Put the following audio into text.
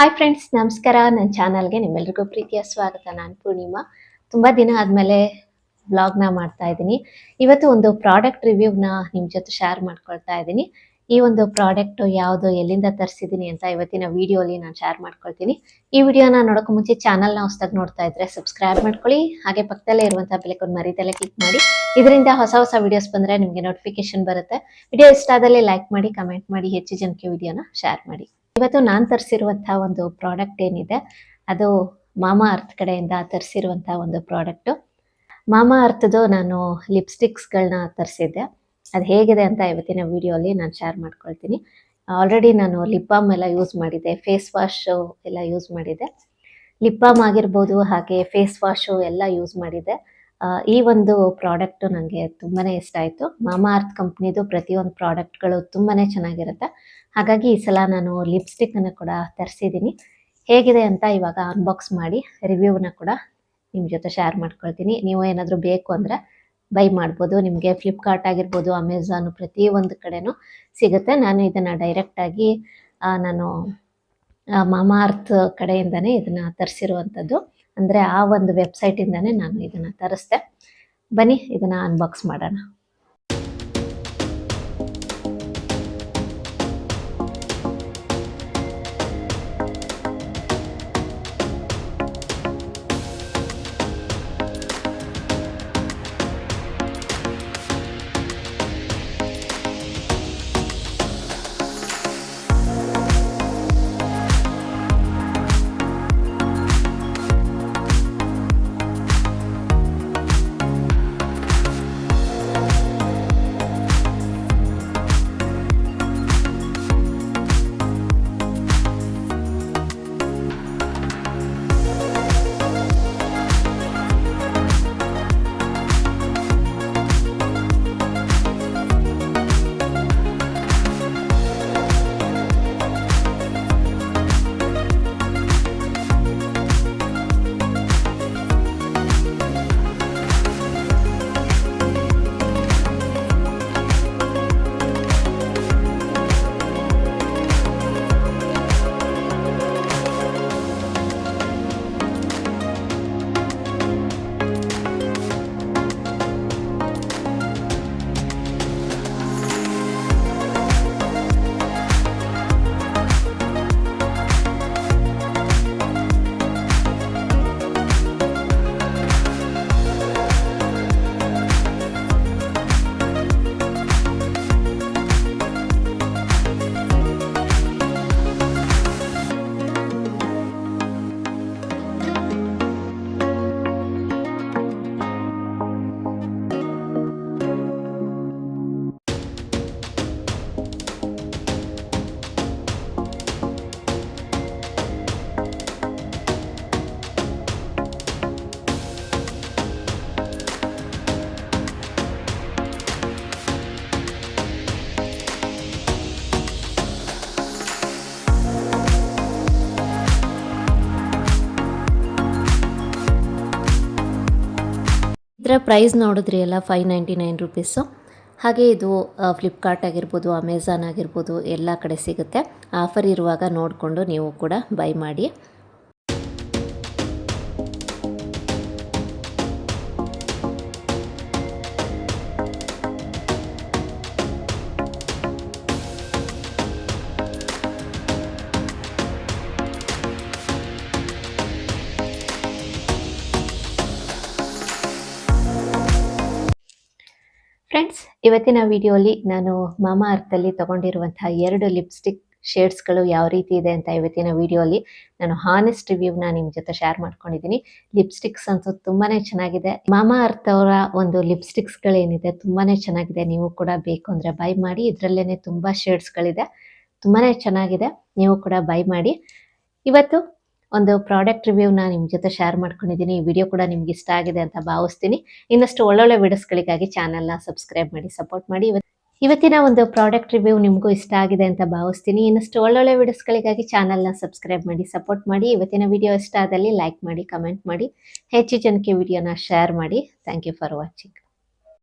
Hi friends, ನಮಸ್ಕಾರ. ನನ್ನ ಚಾನಲ್ಗೆ ನಿಮ್ಮೆಲ್ರಿಗೂ ಪ್ರೀತಿಯ ಸ್ವಾಗತ. ನಾನು ಪೂರ್ಣಿಮಾ. ತುಂಬ ದಿನ ಆದಮೇಲೆ ವ್ಲಾಗ್ನ ಮಾಡ್ತಾ ಇದ್ದೀನಿ. ಇವತ್ತು ಒಂದು ಪ್ರಾಡಕ್ಟ್ ರಿವ್ಯೂನ ನಿಮ್ಮ ಜೊತೆ ಶೇರ್ ಮಾಡ್ಕೊಳ್ತಾ ಇದ್ದೀನಿ. ಈ ಒಂದು ಪ್ರಾಡಕ್ಟು ಯಾವುದು, ಎಲ್ಲಿಂದ ತರಿಸಿದ್ದೀನಿ ಅಂತ ಇವತ್ತಿನ ವಿಡಿಯೋಲಿ ನಾನು ಶೇರ್ ಮಾಡ್ಕೊಳ್ತೀನಿ. ಈ ವಿಡಿಯೋನ ನೋಡೋಕ್ಕೂ ಮುಂಚೆ ಚಾನಲ್ನ ಹೊಸದಾಗಿ ನೋಡ್ತಾ ಇದ್ದರೆ ಸಬ್ಸ್ಕ್ರೈಬ್ ಮಾಡ್ಕೊಳ್ಳಿ. ಹಾಗೆ ಪಕ್ಕದಲ್ಲೇ ಇರುವಂಥ ಬೆಲೈಕನ್ ಮರಿದಲ್ಲೇ ಕ್ಲಿಕ್ ಮಾಡಿ. ಇದರಿಂದ ಹೊಸ ಹೊಸ ವಿಡಿಯೋಸ್ ಬಂದರೆ ನಿಮಗೆ ನೋಟಿಫಿಕೇಶನ್ ಬರುತ್ತೆ. ವಿಡಿಯೋ ಇಷ್ಟ ಆದಲ್ಲಿ ಲೈಕ್ ಮಾಡಿ, ಕಮೆಂಟ್ ಮಾಡಿ, ಹೆಚ್ಚು ಜನಕ್ಕೆ ವಿಡಿಯೋನ ಶೇರ್ ಮಾಡಿ. ಇವತ್ತು ನಾನು ತರಿಸಿರುವಂಥ ಒಂದು ಪ್ರಾಡಕ್ಟ್ ಏನಿದೆ, ಅದು ಮಾಮಾ ಅರ್ತ್ ಕಡೆಯಿಂದ ತರಿಸಿರುವಂಥ ಒಂದು ಪ್ರಾಡಕ್ಟು. ಮಾಮಾ ಅರ್ಥದ್ದು ನಾನು ಲಿಪ್ಸ್ಟಿಕ್ಸ್ಗಳನ್ನ ತರಿಸಿದ್ದೆ. ಅದು ಹೇಗಿದೆ ಅಂತ ಇವತ್ತಿನ ವಿಡಿಯೋಲಿ ನಾನು ಶೇರ್ ಮಾಡ್ಕೊಳ್ತೀನಿ. ಆಲ್ರೆಡಿ ನಾನು ಲಿಪ್ ಬಾಮ್ ಎಲ್ಲ ಯೂಸ್ ಮಾಡಿದ್ದೆ, ಫೇಸ್ ವಾಶು ಎಲ್ಲ ಯೂಸ್ ಮಾಡಿದ್ದೆ. ಲಿಪ್ ಬಾಮ್ ಆಗಿರ್ಬೋದು, ಹಾಗೆ ಫೇಸ್ ವಾಶು ಎಲ್ಲ ಯೂಸ್ ಮಾಡಿದ್ದೆ. ಈ ಒಂದು ಪ್ರಾಡಕ್ಟು ನನಗೆ ತುಂಬಾ ಇಷ್ಟ ಆಯಿತು. ಮಾಮಾ ಅರ್ತ್ ಕಂಪ್ನಿದು ಪ್ರತಿಯೊಂದು ಪ್ರಾಡಕ್ಟ್ಗಳು ತುಂಬಾ ಚೆನ್ನಾಗಿರುತ್ತೆ. ಹಾಗಾಗಿ ಈ ಸಲ ನಾನು ಲಿಪ್ಸ್ಟಿಕ್ಕನ್ನು ಕೂಡ ತರಿಸಿದ್ದೀನಿ. ಹೇಗಿದೆ ಅಂತ ಇವಾಗ ಅನ್ಬಾಕ್ಸ್ ಮಾಡಿ ರಿವ್ಯೂನ ಕೂಡ ನಿಮ್ಮ ಜೊತೆ ಶೇರ್ ಮಾಡ್ಕೊಳ್ತೀನಿ. ನೀವು ಏನಾದರೂ ಬೇಕು ಅಂದರೆ ಬೈ ಮಾಡ್ಬೋದು. ನಿಮಗೆ ಫ್ಲಿಪ್ಕಾರ್ಟ್ ಆಗಿರ್ಬೋದು, ಅಮೆಝಾನು ಪ್ರತಿಯೊಂದು ಕಡೆನೂ ಸಿಗುತ್ತೆ. ನಾನು ಇದನ್ನು ಡೈರೆಕ್ಟಾಗಿ ನಾನು ಮಾಮಾ ಅರ್ತ್ ಕಡೆಯಿಂದನೇ ಇದನ್ನು ತರಿಸಿರುವಂಥದ್ದು. ಅಂದರೆ ಆ ಒಂದು ವೆಬ್ಸೈಟಿಂದನೇ ನಾನು ಇದನ್ನು ತರಿಸ್ದೆ. ಬನ್ನಿ ಇದನ್ನು ಅನ್ಬಾಕ್ಸ್ ಮಾಡೋಣ. ಇದರ ಪ್ರೈಸ್ ನೋಡಿದ್ರಿ ಎಲ್ಲ 599 ರುಪೀಸು. ಹಾಗೆ ಇದು ಫ್ಲಿಪ್ಕಾರ್ಟ್ ಆಗಿರ್ಬೋದು, ಅಮೆಝಾನ್ ಆಗಿರ್ಬೋದು ಎಲ್ಲ ಕಡೆ ಸಿಗುತ್ತೆ. ಆಫರ್ ಇರುವಾಗ ನೋಡಿಕೊಂಡು ನೀವು ಕೂಡ ಬೈ ಮಾಡಿ. ಫ್ರೆಂಡ್ಸ್, ಇವತ್ತಿನ ವಿಡಿಯೋಲಿ ನಾನು ಮಾಮಾ ಅರ್ಥಲ್ಲಿ ತೊಗೊಂಡಿರುವಂಥ 2 ಲಿಪ್ಸ್ಟಿಕ್ ಶೇಡ್ಸ್ಗಳು ಯಾವ ರೀತಿ ಇದೆ ಅಂತ ಇವತ್ತಿನ ವಿಡಿಯೋಲಿ ನಾನು ಹಾನೆಸ್ಟ್ ರಿವ್ಯೂನ ನಿಮ್ಮ ಜೊತೆ ಶೇರ್ ಮಾಡ್ಕೊಂಡಿದ್ದೀನಿ. ಲಿಪ್ಸ್ಟಿಕ್ಸ್ ಅಂತೂ ತುಂಬಾ ಚೆನ್ನಾಗಿದೆ. ಮಾಮಾ ಅರ್ತ್ ಅವರ ಒಂದು ಲಿಪ್ಸ್ಟಿಕ್ಸ್ಗಳೇನಿದೆ ತುಂಬಾ ಚೆನ್ನಾಗಿದೆ. ನೀವು ಕೂಡ ಬೇಕು ಅಂದರೆ ಬೈ ಮಾಡಿ. ಇದರಲ್ಲೇ ತುಂಬ ಶೇಡ್ಸ್ಗಳಿದೆ, ತುಂಬಾ ಚೆನ್ನಾಗಿದೆ. ನೀವು ಕೂಡ ಬೈ ಮಾಡಿ. ಇವತ್ತು ಒಂದು ಪ್ರಾಡಕ್ಟ್ ರಿವ್ಯೂನ ನಿಮ್ಮ ಜೊತೆ ಶೇರ್ ಮಾಡ್ಕೊಂಡಿದ್ದೀನಿ. ಈ ವಿಡಿಯೋ ಕೂಡ ನಿಮ್ಗೆ ಇಷ್ಟ ಆಗಿದೆ ಅಂತ ಭಾವಿಸ್ತೀನಿ. ಇನ್ನಷ್ಟು ಒಳ್ಳೊಳ್ಳೆ ವಿಡಿಯೋಸ್ಗಳಿಗಾಗಿ ಚಾನಲ್ನ ಸಬ್ಸ್ಕ್ರೈಬ್ ಮಾಡಿ, ಸಪೋರ್ಟ್ ಮಾಡಿ. ಇವತ್ತಿನ ಒಂದು ಪ್ರಾಡಕ್ಟ್ ರಿವ್ಯೂ ನಿಮಗೂ ಇಷ್ಟ ಆಗಿದೆ ಅಂತ ಭಾವಿಸ್ತೀನಿ. ಇನ್ನಷ್ಟು ಒಳ್ಳೊಳ್ಳೆ ವಿಡಿಯೋಸ್ಗಳಿಗಾಗಿ ಚಾನಲ್ನ ಸಬ್ಸ್ಕ್ರೈಬ್ ಮಾಡಿ, ಸಪೋರ್ಟ್ ಮಾಡಿ. ಇವತ್ತಿನ ವಿಡಿಯೋ ಇಷ್ಟ ಆದಲ್ಲಿ ಲೈಕ್ ಮಾಡಿ, ಕಮೆಂಟ್ ಮಾಡಿ, ಹೆಚ್ಚು ಜನಕ್ಕೆ ವಿಡಿಯೋನ ಶೇರ್ ಮಾಡಿ. Thank you for watching.